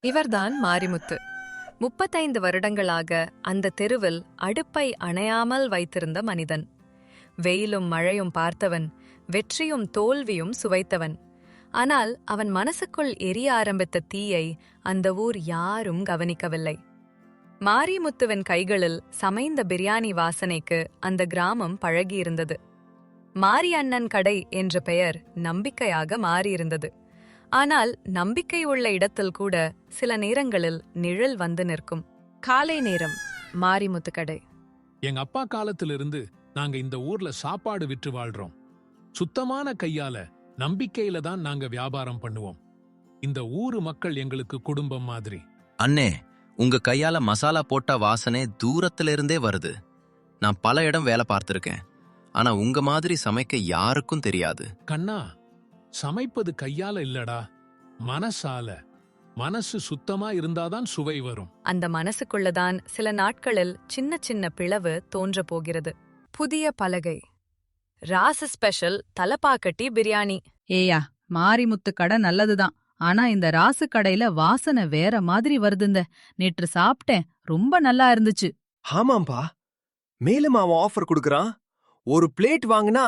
இவர்தான் மாரிமுத்து. 35 வருடங்களாக அந்த தெருவில் அடுப்பை அணையாமல் வைத்திருந்த மனிதன். வெயிலும் மழையும் பார்த்தவன், வெற்றியும் தோல்வியும் சுவைத்தவன். ஆனால் அவன் மனசுக்குள் எரிய ஆரம்பித்த தீயை அந்த ஊர் யாரும் கவனிக்கவில்லை. மாரிமுத்துவின் கைகளில் சமைந்த பிரியாணி வாசனைக்கு அந்த கிராமம் பழகியிருந்தது. மாரி அண்ணன் கடை என்ற பெயர் நம்பிக்கையாக மாறியிருந்தது. ஆனால் நம்பிக்கை உள்ள இடத்தில் கூட சில நேரங்களில் நிழல் வந்து நிற்கும். காலை நேரம், மாரிமுத்து கடை. எங்க அப்பா காலத்திலிருந்து நாங்க இந்த ஊர்ல சாப்பாடு விற்று வாழ்றோம். சுத்தமான கையால, நம்பிக்கையில தான் நாங்க வியாபாரம் பண்ணுவோம். இந்த ஊரு மக்கள் எங்களுக்கு குடும்பம் மாதிரி. அண்ணே, உங்க கையால மசாலா போட்ட வாசனை தூரத்துல இருந்தே வருது. நான் பல இடம் வேலை பார்த்திருக்கேன். ஆனா உங்க மாதிரி சமைக்க யாருக்கும் தெரியாது. கண்ணா, சமைப்பது கையால இல்லடா, மனசால. மனசு சுத்தமா இருந்தாதான் சுவை வரும். அந்த மனசுக்குள்ளதான் சில நாட்களில் சின்ன சின்ன பிளவு தோன்ற போகிறது. புதிய பலகை. ராசு ஸ்பெஷல் தலப்பாக்கட்டி பிரியாணி. ஏயா, மாரிமுத்து கடை நல்லதுதான். ஆனா இந்த ராசு கடையில வாசனை வேற மாதிரி வருதுந்த. நேற்று சாப்பிட்டேன், ரொம்ப நல்லா இருந்துச்சு. ஆமாம்பா, மேலும் அவன் ஆஃபர் கொடுக்கறான். ஒரு பிளேட் வாங்கினா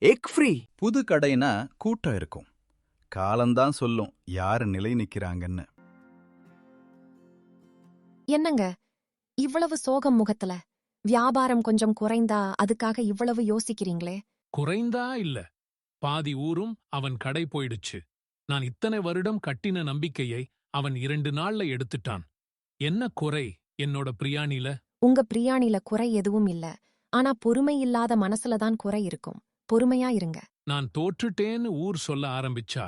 எக் ஃப்ரீ. புது கடைனா கூட்டம் இருக்கும். காலம்தான் சொல்லும் யாரு நிலை நிக்கிறாங்கன்னு. என்னங்க இவ்வளவு சோகம் முகத்துல? வியாபாரம் கொஞ்சம் குறைந்தா அதுக்காக இவ்வளவு யோசிக்கிறீங்களே? குறைந்தா இல்ல, பாதி ஊரும் அவன் கடை போயிடுச்சு. நான் இத்தனை வருடம் கட்டின நம்பிக்கையை அவன் 2 நாள்ல எடுத்துட்டான். என்ன குறை என்னோட பிரியாணில? உங்க பிரியாணில குறை எதுவும் இல்ல. ஆனா பொறுமை இல்லாத மனசுலதான் குறை இருக்கும். பொறுமையா இருங்க. நான் தோற்றுட்டேன்னு ஊர் சொல்ல ஆரம்பிச்சா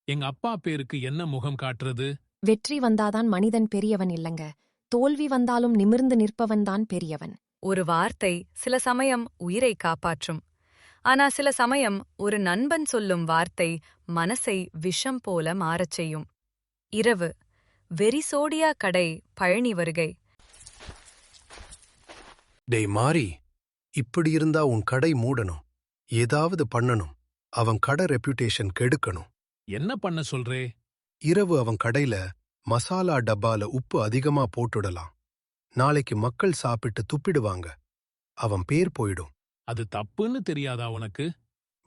எங்க அப்பா பேருக்கு என்ன முகம் காட்டுறது? வெற்றி வந்தாதான் மனிதன் பெரியவன் இல்லங்க, தோல்வி வந்தாலும் நிமிர்ந்து நிற்பவன்தான் பெரியவன். ஒரு வார்த்தை சில சமயம் உயிரை காப்பாற்றும். ஆனா சில சமயம் ஒரு நண்பன் சொல்லும் வார்த்தை மனசை விஷம் போல மாறச் செய்யும். இரவு. வெரிசோடியா கடை பழனி வருகை. டேய் மாறி, இப்படி இருந்தா உன் கடை மூடணும். ஏதாவது பண்ணணும். அவன் கடை ரெப்யூட்டேஷன் கெடுக்கணும். என்ன பண்ண சொல்றே? இரவு அவன் கடையில மசாலா டப்பால உப்பு அதிகமா போட்டுடலாம். நாளைக்கு மக்கள் சாப்பிட்டு துப்பிடுவாங்க. அவன் பேர் போயிடும். அது தப்புன்னு தெரியாதா உனக்கு?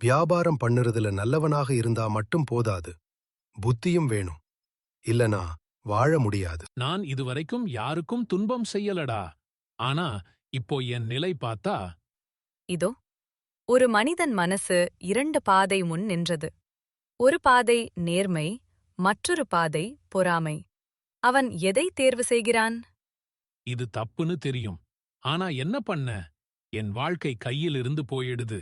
வியாபாரம் பண்ணுறதுல நல்லவனாக இருந்தா மட்டும் போதாது, புத்தியும் வேணும். இல்லனா வாழ முடியாது. நான் இதுவரைக்கும் யாருக்கும் துன்பம் செய்யலடா. ஆனா இப்போ என் நிலை பார்த்தா. இதோ ஒரு மனிதன் மனசு 2 பாதை முன் நின்றது. ஒரு பாதை நேர்மை, மற்றொரு பாதை பொறாமை. அவன் எதை தேர்வு செய்கிறான்? இது தப்புன்னு தெரியும். ஆனா என்ன பண்ண? என் வாழ்க்கை கையிலிருந்து போயிடுது.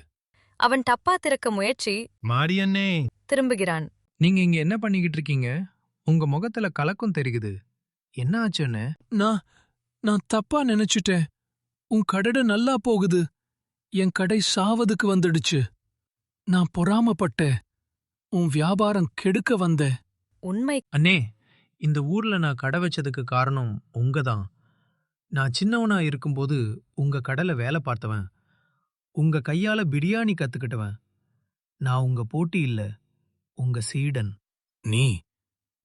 அவன் டப்பா திறக்க முயற்சி. மாரியண்ணே, திரும்புகிறான். நீங்க இங்க என்ன பண்ணிக்கிட்டு இருக்கீங்க? உங்க முகத்துல கலக்கம் தெரியுது. என்ன ஆச்சுன்னு? நான் தப்பா நினைச்சுட்டேன். உன் கடை நல்லா போகுது. என் கடை சாவதுக்கு வந்துடுச்சு. நான் பொறாமப்பட்டேன். உன் வியாபாரம் கெடுக்க வந்தேன். உண்மை. அண்ணே, இந்த ஊர்ல நான் கடை வச்சதுக்கு காரணம் உங்கதான். நான் சின்னவனா இருக்கும்போது உங்க கடையில வேலை பார்த்தவன். உங்க கையால பிரியாணி கத்துக்கிட்டவன். நான் உங்க போட்டி இல்ல, உங்க சீடன்.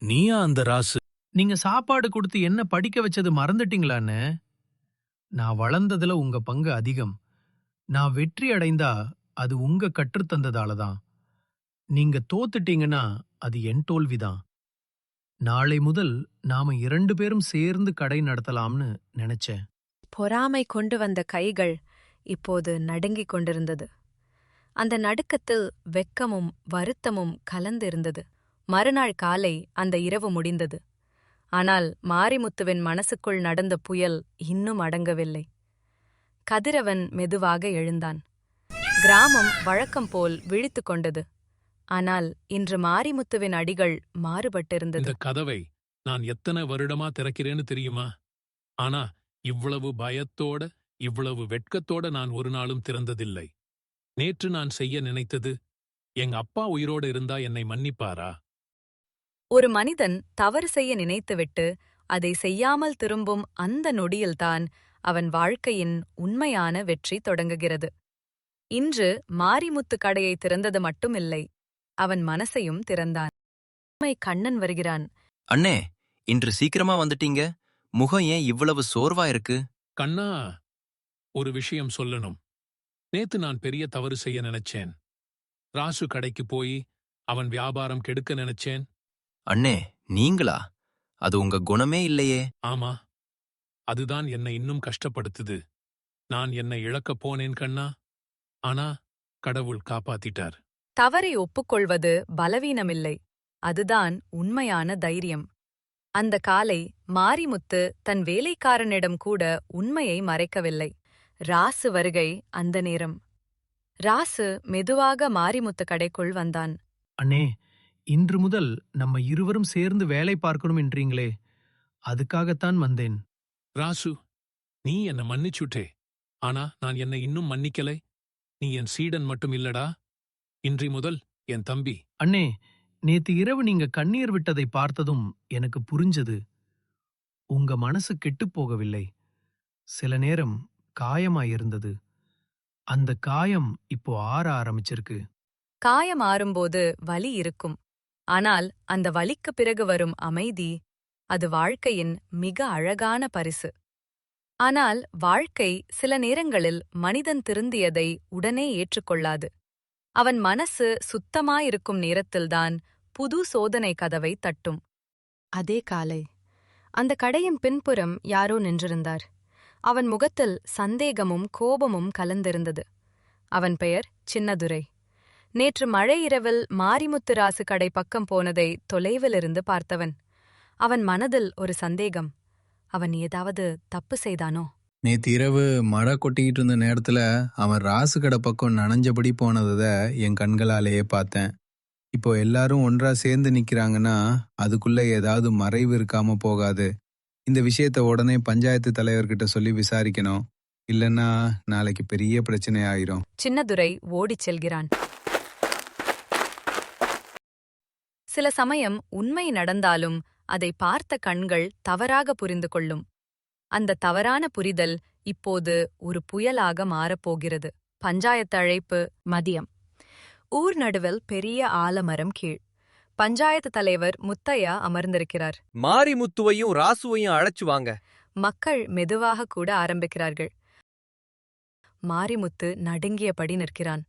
நீயா அந்த ராசு? நீங்க சாப்பாடு கொடுத்து என்ன படிக்க வச்சது மறந்துட்டீங்களான்னு? நான் வளர்ந்ததுல உங்க பங்கு அதிகம். நான் வெற்றி அடைந்தா அது உங்க கற்றுத்தந்ததாலதான். நீங்க தோத்துட்டீங்கன்னா அது என் தோல்விதான். நாளை முதல் நாம 2 பேரும் சேர்ந்து கடை நடத்தலாம்னு நினைச்சேன். பொறாமை கொண்டு வந்த கைகள் இப்போது நடுங்கிக் கொண்டிருந்தது. அந்த நடுக்கத்தில் வெட்கமும் வருத்தமும் கலந்திருந்தது. மறுநாள் காலை அந்த இரவு முடிந்தது. ஆனால் மாரிமுத்துவின் மனசுக்குள் நடந்த புயல் இன்னும் அடங்கவில்லை. கதிரவன் மெதுவாக எழுந்தான். கிராமம் வழக்கம் போல் விழித்துக் கொண்டது. ஆனால் இன்று மாரிமுத்துவின் அடிகள் மாறுபட்டிருந்தது. இந்த கதவை நான் எத்தனை வருடமா திறக்கிறேன்னு தெரியுமா? ஆனா இவ்வளவு பயத்தோட, இவ்வளவு வெட்கத்தோட நான் ஒரு நாளும் திறந்ததில்லை. நேற்று நான் செய்ய நினைத்தது, எங்க அப்பா உயிரோடு இருந்தா என்னை மன்னிப்பாரா? ஒரு மனிதன் தவறு செய்ய நினைத்துவிட்டு அதை செய்யாமல் திரும்பும் அந்த நொடியில்தான் அவன் வாழ்க்கையின் உண்மையான வெற்றி தொடங்குகிறது. இன்று மாரிமுத்து கடையை திறந்தது மட்டுமில்லை, அவன் மனசையும் திறந்தான். கண்ணன் வருகிறான். அண்ணே, இன்று சீக்கிரமா வந்துட்டீங்க. முகம் ஏன் இவ்வளவு சோர்வா இருக்கு? கண்ணா, ஒரு விஷயம் சொல்லணும். நேத்து நான் பெரிய தவறு செய்ய நினைச்சேன். ராசு கடைக்கு போய் அவன் வியாபாரம் கெடுக்க நினைச்சேன். அண்ணே, நீங்களா? அது உங்க குணமே இல்லையே. ஆமா, அதுதான் என்னை இன்னும் கஷ்டப்படுத்துது. நான் என்னை இழக்கப் போனேன் கண்ணா. ஆனா கடவுள் காப்பாத்திட்டார். தவறை ஒப்புக்கொள்வது பலவீனமில்லை, அதுதான் உண்மையான தைரியம். அந்த காலை மாரிமுத்து தன் வேலைக்காரனிடம் கூட உண்மையை மறைக்கவில்லை. ராசு வருகை அந்த நேரம். ராசு மெதுவாக மாரிமுத்து கடைக்குள் வந்தான். அண்ணே, இன்று முதல் நம்ம இருவரும் சேர்ந்து வேலை பார்க்கணும் என்றீங்களே, அதுக்காகத்தான் வந்தேன். ராசு, நீ என்ன மன்னிச்சுட்டே. ஆனா நான் என்னை இன்னும் மன்னிக்கலை. நீ என் சீடன் மட்டும் இல்லடா, இன்றி முதல் என் தம்பி. அண்ணே, நேத்து இரவு நீங்க கண்ணீர் விட்டதை பார்த்ததும் எனக்கு புரிஞ்சது. உங்க மனசு கெட்டுப் போகவில்லை. சில நேரம் காயமாயிருந்தது. அந்த காயம் இப்போ ஆற ஆரம்பிச்சிருக்கு. காயம் ஆறும்போது வலி இருக்கும், ஆனால் அந்த வலிக்குப் பிறகு வரும் அமைதி, அது வாழ்க்கையின் மிக அழகான பரிசு. ஆனால் வாழ்க்கை சில நேரங்களில் மனிதன் திருந்தியதை உடனே ஏற்றுக்கொள்ளாது. அவன் மனசு சுத்தமாயிருக்கும் நேரத்தில்தான் புது சோதனை கதவை தட்டும். அதே காலை அந்த கடையின் பின்புறம் யாரோ நின்றிருந்தார். அவன் முகத்தில் சந்தேகமும் கோபமும் கலந்திருந்தது. அவன் பெயர் சின்னதுரை. நேற்று மழை இரவில் மாரிமுத்து ராசு கடை பக்கம் போனதை தொலைவிலிருந்து பார்த்தவன். அவன் மனதில் ஒரு சந்தேகம். அவன் ஏதாவது தப்பு செய்தானோ? நேத்து இரவு மழை கொட்டிக்கிட்டு இருந்த நேரத்துல அவன் ராசு கடை பக்கம் நனைஞ்சபடி போனதை என் கண்களாலேயே பார்த்தேன். இப்போ எல்லாரும் ஒன்றா சேர்ந்து நிக்கிறாங்கன்னா அதுக்குள்ள ஏதாவது மறைவு இருக்காம போகாது. இந்த விஷயத்த உடனே பஞ்சாயத்து தலைவர்கிட்ட சொல்லி விசாரிக்கணும். இல்லைன்னா நாளைக்கு பெரிய பிரச்சனை ஆயிரும். சின்னதுரை ஓடிச் செல்கிறான். சில சமயம் உண்மை நடந்தாலும் அதை பார்த்த கண்கள் தவறாக புரிந்து கொள்ளும். அந்த தவறான புரிதல் இப்போது ஒரு புயலாக மாறப்போகிறது. பஞ்சாயத்து அழைப்பு. மதியம். ஊர் நடுவில் பெரிய ஆலமரம் கீழ் பஞ்சாயத்து தலைவர் முத்தையா அமர்ந்திருக்கிறார். மாரிமுத்துவையும் ராசுவையும் அழைச்சு வாங்க. மக்கள் மெதுவாக கூட ஆரம்பிக்கிறார்கள். மாரிமுத்து நடுங்கியபடி நிற்கிறான்.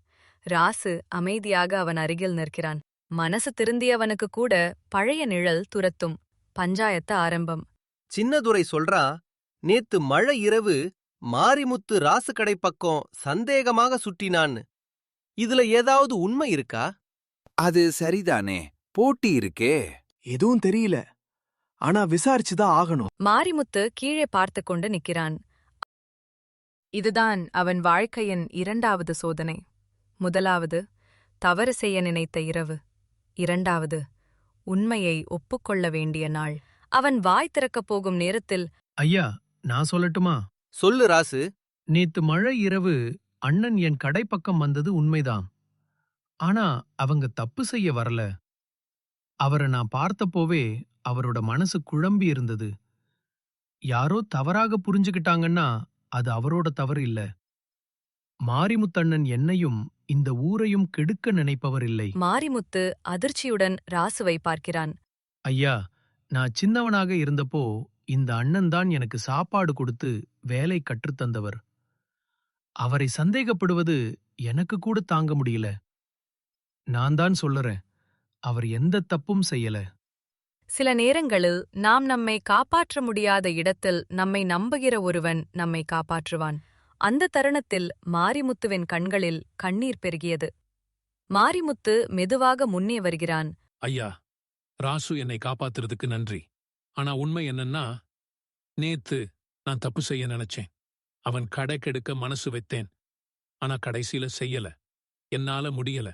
ராசு அமைதியாக அவன் அருகில் நிற்கிறான். மனசு திருந்தியவனுக்கு கூட பழைய நிழல் துரத்தும். பஞ்சாயத்து ஆரம்பம். சின்னதுரை சொல்றா, நேத்து மழை இரவு மாரிமுத்து ராசு கடை பக்கம் சந்தேகமாக சுட்டினான்னு. இதுல ஏதாவது உண்மை இருக்கா? அது சரிதானே, போட்டி இருக்கே. எதுவும் தெரியல, ஆனா விசாரிச்சுதான் ஆகணும். மாரிமுத்து கீழே பார்த்து கொண்டு நிற்கிறான். இதுதான் அவன் வாழ்க்கையின் இரண்டாவது சோதனை. முதலாவது, தவறு செய்ய நினைத்த இரவு. இரண்டாவது, உண்மையை ஒப்புக்கொள்ள வேண்டிய நாள். அவன் வாய் திறக்கப் போகும் நேரத்தில், ஐயா, நான் சொல்லட்டுமா? சொல்லு ராசு. நேத்து மழை இரவு அண்ணன் என் கடை பக்கம் வந்தது உண்மைதான். ஆனா அவங்க தப்பு செய்ய வரல. அவரை நான் பார்த்தப்போவே அவரோட மனசு குழம்பி இருந்தது. யாரோ தவறாக புரிஞ்சுக்கிட்டாங்கன்னா அது அவரோட தவறு இல்ல. மாரிமுத்தண்ணன் என்னையும் இந்த ஊரையும் கெடுக்க நினைப்பவர் இல்லை. மாரிமுத்து அதிர்ச்சியுடன் ராசுவை பார்க்கிறான். ஐயா, நான் சின்னவனாக இருந்தப்போ இந்த அண்ணன் தான் எனக்கு சாப்பாடு கொடுத்து வேலை கற்றுத்தந்தவர். அவரை சந்தேகப்படுவது எனக்கு கூட தாங்க முடியல. நான் தான் சொல்லுறேன், அவர் எந்த தப்பும் செய்யல. சில நேரங்களில் நாம் நம்மை காப்பாற்ற முடியாத இடத்தில் நம்மை நம்புகிற ஒருவன் நம்மை காப்பாற்றுவான். அந்த தருணத்தில் மாரிமுத்துவின் கண்களில் கண்ணீர் பெருகியது. மாரிமுத்து மெதுவாக முன்னே வருகிறான். ஐயா, ராசு என்னை காப்பாத்துறதுக்கு நன்றி. ஆனா உண்மை என்னன்னா, நேத்து நான் தப்பு செய்ய நினைச்சேன். அவன் கடை கெடுக்க மனசு வைத்தேன். ஆனா கடைசியில செய்யல. என்னால முடியல.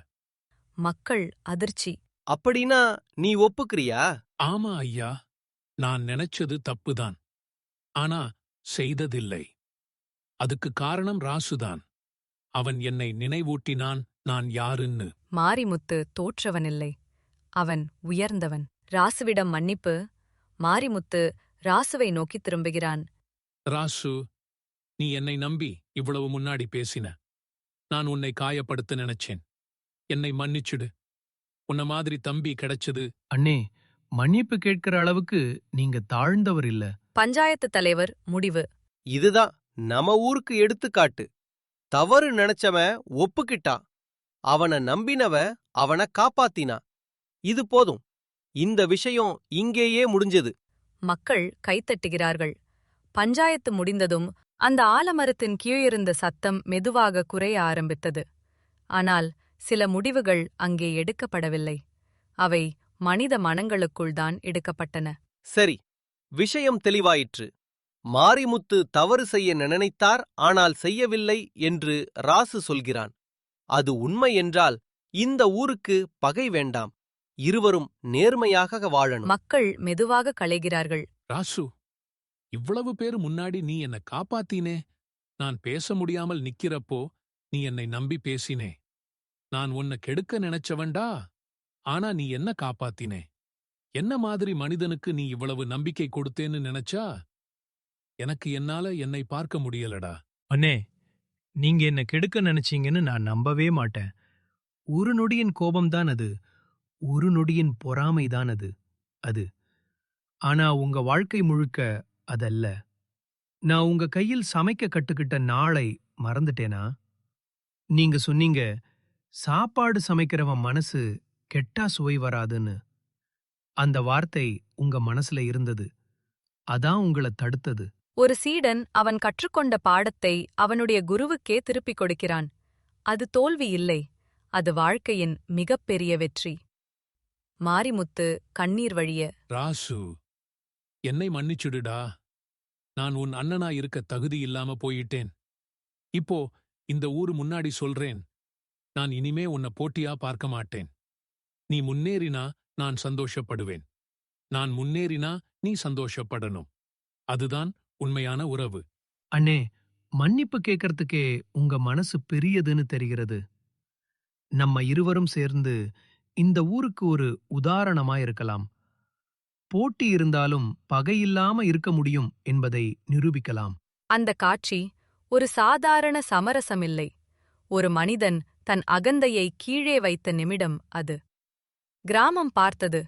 மக்கள் அதிர்ச்சி. அப்படின்னா நீ ஒப்புக்கிறியா? ஆமா ஐயா, நான் நினைச்சது தப்புதான். ஆனா செய்ததில்லை. அதுக்கு காரணம் ராசுதான். அவன் என்னை நினைவூட்டினான் நான் யாருன்னு. மாரிமுத்து தோற்றவனில்லை, அவன் உயர்ந்தவன். ராசுவிடம் மன்னிப்பு. மாரிமுத்து ராசுவை நோக்கி திரும்புகிறான். ராசு, நீ என்னை நம்பி இவ்வளவு முன்னாடி பேசின. நான் உன்னை காயப்படுத்த நினைச்சேன். என்னை மன்னிச்சுடு. உன்ன மாதிரி தம்பி கிடைச்சது. அண்ணே, மன்னிப்பு கேட்கிற அளவுக்கு நீங்க தாழ்ந்தவர் இல்ல. பஞ்சாயத்து தலைவர் முடிவு. இதுதான் நம்ம ஊருக்கு எடுத்துக்காட்டு. தவறு நினைச்சவன் ஒப்புக்கிட்டான், அவன நம்பினவன் அவன காப்பாத்தினான். இது போதும். இந்த விஷயம் இங்கேயே முடிஞ்சது. மக்கள் கைத்தட்டுகிறார்கள். பஞ்சாயத்து முடிந்ததும் அந்த ஆலமரத்தின் கீழிருந்த சத்தம் மெதுவாக குறைய ஆரம்பித்தது. ஆனால் சில முடிவுகள் அங்கே எடுக்கப்படவில்லை. அவை மனித மனங்களுக்குள்தான் எடுக்கப்பட்டன. சரி, விஷயம் தெளிவாயிற்று. மாரிமுத்து தவறு செய்ய நினைத்தார், ஆனால் செய்யவில்லை என்று ராசு சொல்கிறான். அது உண்மை என்றால் இந்த ஊருக்கு பகை வேண்டாம். இருவரும் நேர்மையாக வாழணும். மக்கள் மெதுவாக களைகிறார்கள். ராசு, இவ்வளவு பேரு முன்னாடி நீ என்ன காப்பாத்தினே. நான் பேச முடியாமல் நிக்கிறப்போ நீ என்னை நம்பி பேசினே. நான் உன்னை கெடுக்க நினைச்சவன்டா. ஆனா நீ என்ன காப்பாத்தினே. என்ன மாதிரி மனிதனுக்கு நீ இவ்வளவு நம்பிக்கை கொடுத்தேன்னு நினைச்சா? எனக்கு என்னால என்னை பார்க்க முடியலடா. அண்ணே, நீங்க என்ன கெடுக்க நினைச்சீங்கன்னு நான் நம்பவே மாட்டேன். ஒரு நொடியின் கோபம்தான் அது. ஒரு நொடியின் பொறாமைதான் அது. ஆனா உங்க வாழ்க்கை முழுக்க அதல்ல. நான் உங்க கையில் சமைக்க கட்டுக்கிட்ட நாளை மறந்துட்டேனா? நீங்க சொன்னீங்க, சாப்பாடு சமைக்கிறவன் மனசு கெட்டா சுவை வராதுன்னு. அந்த வார்த்தை உங்க மனசுல இருந்தது. அதான் உங்களை தடுத்தது. ஒரு சீடன் அவன் கற்றுக்கொண்ட பாடத்தை அவனுடைய குருவுக்கே திருப்பிக் கொடுக்கிறான். அது தோல்வி இல்லை, அது வாழ்க்கையின் மிகப்பெரிய வெற்றி. மாரிமுத்து கண்ணீர் வழிய, ராசு, என்னை மன்னிச்சுடுடா. நான் உன் அண்ணனா இருக்க தகுதி இல்லாம போயிட்டேன். இப்போ இந்த ஊரு முன்னாடி சொல்றேன், நான் இனிமே உன்னை போட்டியா பார்க்க மாட்டேன். நீ முன்னேறினா நான் சந்தோஷப்படுவேன். நான் முன்னேறினா நீ சந்தோஷப்படணும். அதுதான் உண்மையான உறவு. அண்ணே, மன்னிப்பு கேட்கறதுக்கே உங்க மனசு பெரியதுன்னு தெரிகிறது. நம்ம இருவரும் சேர்ந்து இந்த ஊருக்கு ஒரு உதாரணமா இருக்கலாம். போட்டி இருந்தாலும் பகையில்லாம இருக்க முடியும் என்பதை நிரூபிக்கலாம். அந்த காட்சி ஒரு சாதாரண சமரசமில்லை. ஒரு மனிதன் தன் அகந்தையை கீழே வைத்த நிமிடம் அது. கிராமம் பார்த்தது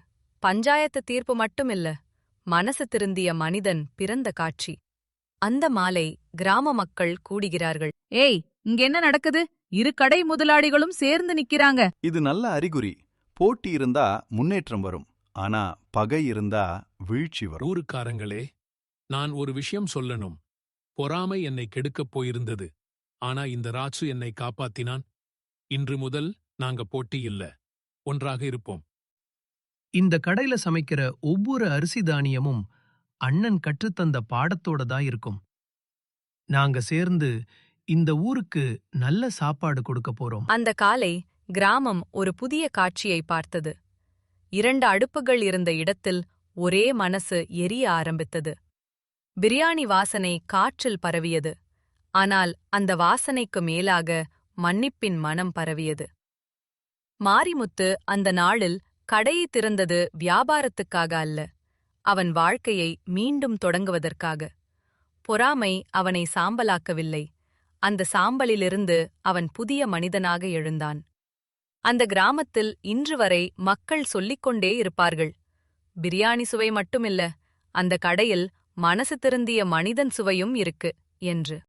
பஞ்சாயத்து தீர்ப்பு மட்டுமில்ல, மனசு திருந்திய மனிதன் பிறந்த காட்சி. அந்த மாலை கிராம மக்கள் கூடுகிறார்கள். ஏய், இங்க என்ன நடக்குது? இரு கடை முதலாளிகளும் சேர்ந்து நிக்கிறாங்க. இது நல்ல அறிகுறி. போட்டி இருந்தா முன்னேற்றம் வரும். ஆனா பகை இருந்தா வீழ்ச்சி வரும். ஊருக்காரங்களே, நான் ஒரு விஷயம் சொல்லணும். பொறாமை என்னை கெடுக்கப் போயிருந்தது. ஆனா இந்த ராசு என்னை காப்பாத்தினான். இன்று முதல் நாங்க போட்டி இல்ல, ஒன்றாக இருப்போம். இந்த கடையில சமைக்கிற ஒவ்வொரு அரிசி தானியமும் அண்ணன் கற்றுத்தந்த பாடத்தோட தான் இருக்கும். நாங்க சேர்ந்து இந்த ஊருக்கு நல்ல சாப்பாடு கொடுக்க போறோம். அந்த காலை கிராமம் ஒரு புதிய காட்சியை பார்த்தது. 2 அடுப்புகள் இருந்த இடத்தில் ஒரே மனசு எரிய ஆரம்பித்தது. பிரியாணி வாசனை காற்றில் பரவியது. ஆனால் அந்த வாசனைக்கு மேலாக மன்னிப்பின் மனம் பரவியது. மாரிமுத்து அந்த நாளில் கடையை திறந்தது வியாபாரத்துக்காக அல்ல, அவன் வாழ்க்கையை மீண்டும் தொடங்குவதற்காக. பொறாமை அவனை சாம்பலாக்கவில்லை. அந்த சாம்பலிலிருந்து அவன் புதிய மனிதனாக எழுந்தான். அந்த கிராமத்தில் இன்று வரை மக்கள் சொல்லிக்கொண்டே இருப்பார்கள், பிரியாணி சுவை மட்டுமில்ல, அந்த கடையில் மனசு திருந்திய மனிதன் சுவையும் இருக்கு என்று.